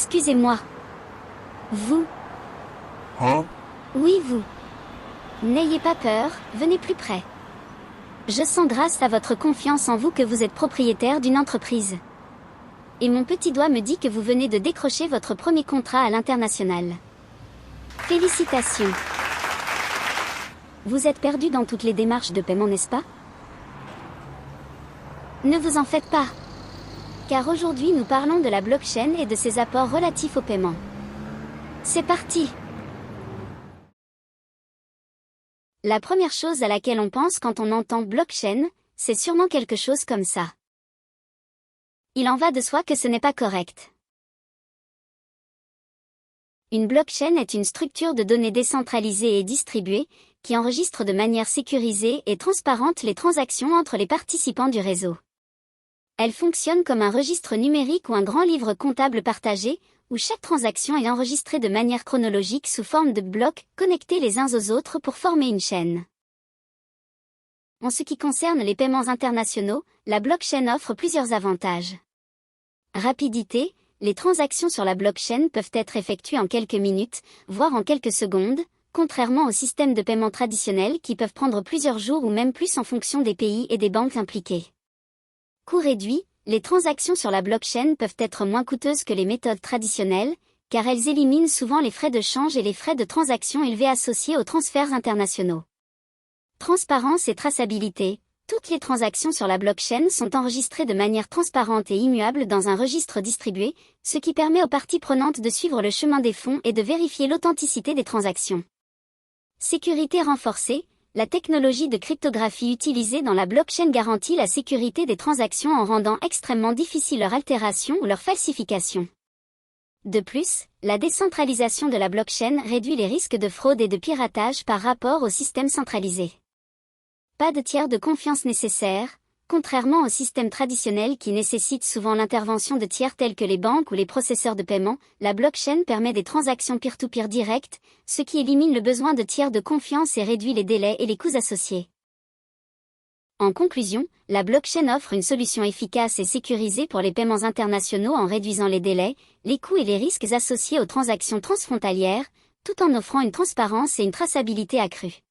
Excusez-moi. Vous. Hein? Oui, vous. N'ayez pas peur, venez plus près. Je sens grâce à votre confiance en vous que vous êtes propriétaire d'une entreprise. Et mon petit doigt me dit que vous venez de décrocher votre premier contrat à l'international. Félicitations. Vous êtes perdu dans toutes les démarches de paiement, n'est-ce pas? Ne vous en faites pas. Car aujourd'hui nous parlons de la blockchain et de ses apports relatifs au paiement. C'est parti! La première chose à laquelle on pense quand on entend blockchain, c'est sûrement quelque chose comme ça. Il en va de soi que ce n'est pas correct. Une blockchain est une structure de données décentralisée et distribuée, qui enregistre de manière sécurisée et transparente les transactions entre les participants du réseau. Elle fonctionne comme un registre numérique ou un grand livre comptable partagé, où chaque transaction est enregistrée de manière chronologique sous forme de blocs connectés les uns aux autres pour former une chaîne. En ce qui concerne les paiements internationaux, la blockchain offre plusieurs avantages. Rapidité, les transactions sur la blockchain peuvent être effectuées en quelques minutes, voire en quelques secondes, contrairement aux systèmes de paiement traditionnels qui peuvent prendre plusieurs jours ou même plus en fonction des pays et des banques impliquées. Coût réduit, les transactions sur la blockchain peuvent être moins coûteuses que les méthodes traditionnelles, car elles éliminent souvent les frais de change et les frais de transaction élevés associés aux transferts internationaux. Transparence et traçabilité. Toutes les transactions sur la blockchain sont enregistrées de manière transparente et immuable dans un registre distribué, ce qui permet aux parties prenantes de suivre le chemin des fonds et de vérifier l'authenticité des transactions. Sécurité renforcée. La technologie de cryptographie utilisée dans la blockchain garantit la sécurité des transactions en rendant extrêmement difficile leur altération ou leur falsification. De plus, la décentralisation de la blockchain réduit les risques de fraude et de piratage par rapport au système centralisé. Pas de tiers de confiance nécessaire, contrairement au système traditionnel qui nécessite souvent l'intervention de tiers tels que les banques ou les processeurs de paiement, la blockchain permet des transactions peer-to-peer directes, ce qui élimine le besoin de tiers de confiance et réduit les délais et les coûts associés. En conclusion, la blockchain offre une solution efficace et sécurisée pour les paiements internationaux en réduisant les délais, les coûts et les risques associés aux transactions transfrontalières, tout en offrant une transparence et une traçabilité accrue.